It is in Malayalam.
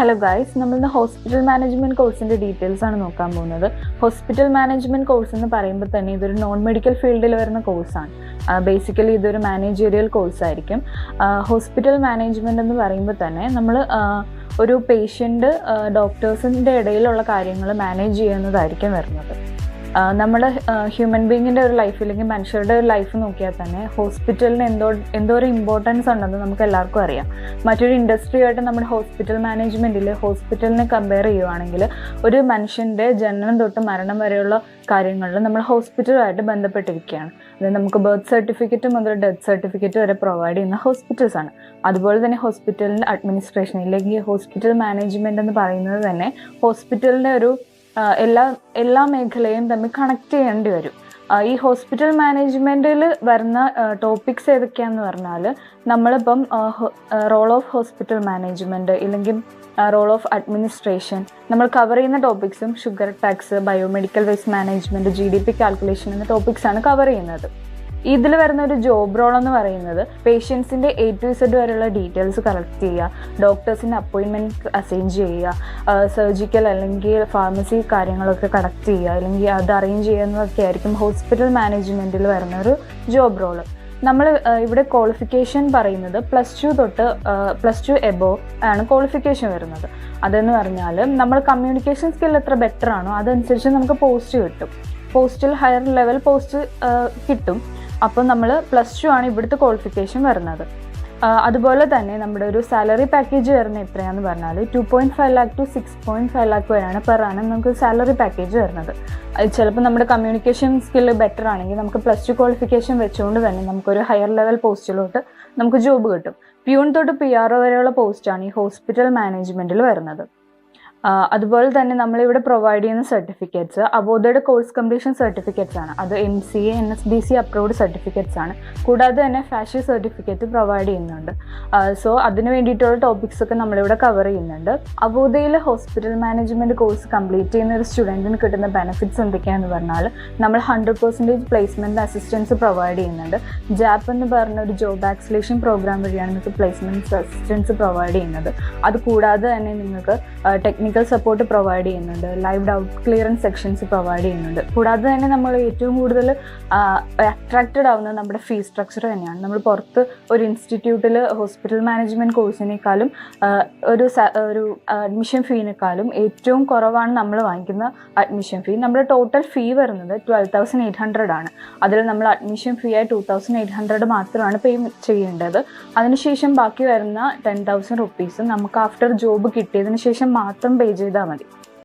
ഹലോ ഗൈസ്, നമ്മളിന്ന് ഹോസ്പിറ്റൽ മാനേജ്മെൻറ്റ് കോഴ്സിൻ്റെ ഡീറ്റെയിൽസ് ആണ് നോക്കാൻ പോകുന്നത്. ഹോസ്പിറ്റൽ മാനേജ്മെൻറ്റ് കോഴ്സ് എന്ന് പറയുമ്പോൾ തന്നെ ഇതൊരു നോൺ മെഡിക്കൽ ഫീൽഡിൽ വരുന്ന കോഴ്സാണ്. ബേസിക്കലി ഇതൊരു മാനേജീരിയൽ കോഴ്സായിരിക്കും. ഹോസ്പിറ്റൽ മാനേജ്മെൻറ്റ് എന്ന് പറയുമ്പോൾ തന്നെ നമ്മൾ ഒരു പേഷ്യൻ്റ് ഡോക്ടേഴ്സിൻ്റെ ഇടയിലുള്ള കാര്യങ്ങൾ മാനേജ് ചെയ്യുന്നതായിരിക്കും വരുന്നത്. നമ്മുടെ ഹ്യൂമൻ ബീങ്ങിൻ്റെ ഒരു ലൈഫ് അല്ലെങ്കിൽ മനുഷ്യരുടെ ഒരു ലൈഫ് നോക്കിയാൽ തന്നെ ഹോസ്പിറ്റലിന് എന്തോരം ഇമ്പോർട്ടൻസ് ഉണ്ടെന്ന് നമുക്ക് എല്ലാവർക്കും അറിയാം. മറ്റൊരു ഇൻഡസ്ട്രിയായിട്ട് നമ്മുടെ ഹോസ്പിറ്റൽ മാനേജ്മെൻറ്റിൽ ഹോസ്പിറ്റലിനെ കമ്പയർ ചെയ്യുവാണെങ്കിൽ ഒരു മനുഷ്യൻ്റെ ജനനം തൊട്ട് മരണം വരെയുള്ള കാര്യങ്ങളിൽ നമ്മൾ ഹോസ്പിറ്റലുമായിട്ട് ബന്ധപ്പെട്ടിരിക്കുകയാണ്. അത് നമുക്ക് ബർത്ത് സർട്ടിഫിക്കറ്റ് മുതൽ ഡെത്ത് സർട്ടിഫിക്കറ്റ് വരെ പ്രൊവൈഡ് ചെയ്യുന്ന ഹോസ്പിറ്റൽസ് ആണ്. അതുപോലെ തന്നെ ഹോസ്പിറ്റലിൻ്റെ അഡ്മിനിസ്ട്രേഷൻ അല്ലെങ്കിൽ ഹോസ്പിറ്റൽ മാനേജ്മെൻറ്റ് എന്ന് പറയുന്നത് തന്നെ ഹോസ്പിറ്റലിൻ്റെ ഒരു എല്ലാ മേഖലയും തമ്മിൽ കണക്ട് ചെയ്യേണ്ടി വരും. ഈ ഹോസ്പിറ്റൽ മാനേജ്മെൻറ്റിൽ വരുന്ന ടോപ്പിക്സ് ഏതൊക്കെയാണെന്ന് പറഞ്ഞാൽ നമ്മളിപ്പം റോൾ ഓഫ് ഹോസ്പിറ്റൽ മാനേജ്മെൻറ്റ് ഇല്ലെങ്കിൽ റോൾ ഓഫ് അഡ്മിനിസ്ട്രേഷൻ നമ്മൾ കവർ ചെയ്യുന്ന ടോപ്പിക്സും sugar tax, biomedical waste management, GDP calculation എന്ന ടോപ്പിക്സാണ് കവർ ചെയ്യുന്നത്. ഇതിൽ വരുന്ന ഒരു ജോബ് റോൾ എന്ന് പറയുന്നത് പേഷ്യൻസിൻ്റെ A to Z വരെയുള്ള ഡീറ്റെയിൽസ് കളക്ട് ചെയ്യുക, ഡോക്ടേഴ്സിൻ്റെ അപ്പോയിൻമെൻറ്റ് അസൈൻ ചെയ്യുക, സർജിക്കൽ അല്ലെങ്കിൽ ഫാർമസി കാര്യങ്ങളൊക്കെ കളക്ട് ചെയ്യുക അല്ലെങ്കിൽ അത് അറേഞ്ച് ചെയ്യുന്നതൊക്കെ ആയിരിക്കും ഹോസ്പിറ്റൽ മാനേജ്മെൻറ്റിൽ വരുന്ന ഒരു ജോബ് റോള്. നമ്മൾ ഇവിടെ ക്വാളിഫിക്കേഷൻ പറയുന്നത് +2 എബോവ് ആണ് ക്വാളിഫിക്കേഷൻ വരുന്നത്. അതെന്ന് പറഞ്ഞാൽ നമ്മൾ കമ്മ്യൂണിക്കേഷൻ സ്കിൽ എത്ര ബെറ്റർ ആണോ അതനുസരിച്ച് നമുക്ക് പോസ്റ്റ് കിട്ടും. പോസ്റ്റിൽ ഹയർ ലെവൽ പോസ്റ്റ് കിട്ടും. അപ്പോൾ നമ്മൾ +2 ആണ് ഇവിടുത്തെ ക്വാളിഫിക്കേഷൻ വരുന്നത്. അതുപോലെ തന്നെ നമ്മുടെ ഒരു സാലറി പാക്കേജ് വരുന്നത് എത്രയാണെന്ന് പറഞ്ഞാൽ 2.5 lakh to 6.5 lakh വരെയാണ് പെർ ആനം നമുക്ക് സാലറി പാക്കേജ് വരുന്നത്. ചിലപ്പോൾ നമ്മുടെ കമ്മ്യൂണിക്കേഷൻ സ്കില്ല് ബെറ്റർ ആണെങ്കിൽ നമുക്ക് +2 ക്വാളിഫിക്കേഷൻ വെച്ചുകൊണ്ട് തന്നെ നമുക്കൊരു ഹയർ ലെവൽ പോസ്റ്റിലോട്ട് നമുക്ക് ജോബ് കിട്ടും. പ്യൂൺ തൊട്ട് PRO വരെയുള്ള പോസ്റ്റാണ് ഈ ഹോസ്പിറ്റൽ മാനേജ്മെൻറ്റിൽ വരുന്നത്. അതുപോലെ തന്നെ നമ്മളിവിടെ പ്രൊവൈഡ് ചെയ്യുന്ന certificates avoided course completion certificates ആണ്. അത് MCA NSBC അപ്രൂവ്ഡ് സർട്ടിഫിക്കറ്റ്സ് ആണ്. കൂടാതെ തന്നെ ഫാഷി സർട്ടിഫിക്കറ്റ് പ്രൊവൈഡ് ചെയ്യുന്നുണ്ട്. സോ അതിന് വേണ്ടിയിട്ടുള്ള ടോപ്പിക്സ് ഒക്കെ നമ്മളിവിടെ കവർ ചെയ്യുന്നുണ്ട്. അവോയ്ഡയിൽ ഹോസ്പിറ്റൽ മാനേജ്മെൻറ്റ് കോഴ്സ് കംപ്ലീറ്റ് ചെയ്യുന്ന ഒരു സ്റ്റുഡൻറ്റിന് കിട്ടുന്ന ബെനിഫിറ്റ്സ് എന്തൊക്കെയാണെന്ന് പറഞ്ഞാൽ നമ്മൾ 100% പ്ലേസ്മെൻറ്റ് അസിസ്റ്റൻസ് പ്രൊവൈഡ് ചെയ്യുന്നുണ്ട്. JAP എന്ന് പറഞ്ഞ ഒരു ജോബ് ആക്സിലേഷൻ പ്രോഗ്രാം വഴിയാണ് നിങ്ങൾക്ക് പ്ലേസ്മെൻറ്റ് അസിസ്റ്റൻസ് പ്രൊവൈഡ് ചെയ്യുന്നത്. അത് കൂടാതെ തന്നെ നിങ്ങൾക്ക് ടെക്നിക്കൽ സപ്പോർട്ട് പ്രൊവൈഡ് ചെയ്യുന്നുണ്ട്. Live doubt clearance sections provide ചെയ്യുന്നുണ്ട്. കൂടാതെ തന്നെ നമ്മൾ ഏറ്റവും കൂടുതൽ അട്രാക്റ്റഡ് ആവുന്നത് നമ്മുടെ ഫീസ് സ്ട്രക്ചർ തന്നെയാണ്. നമ്മൾ പുറത്ത് ഒരു ഇൻസ്റ്റിറ്റ്യൂട്ടിൽ ഹോസ്പിറ്റൽ മാനേജ്മെൻറ്റ് കോഴ്സിനേക്കാളും ഒരു അഡ്മിഷൻ ഫീനേക്കാളും ഏറ്റവും കുറവാണ് നമ്മൾ വാങ്ങിക്കുന്ന അഡ്മിഷൻ ഫീ. നമ്മുടെ ടോട്ടൽ ഫീ വരുന്നത് 12,800 ആണ്. അതിൽ നമ്മൾ അഡ്മിഷൻ ഫീ ആയി 2,800 മാത്രമാണ് പേ ചെയ്യേണ്ടത്. അതിനുശേഷം ബാക്കി വരുന്ന 10,000 rupees നമുക്ക് ആഫ്റ്റർ ജോബ് കിട്ടിയതിന് ശേഷം മാത്രം പേ ചെയ്താൽ മതി.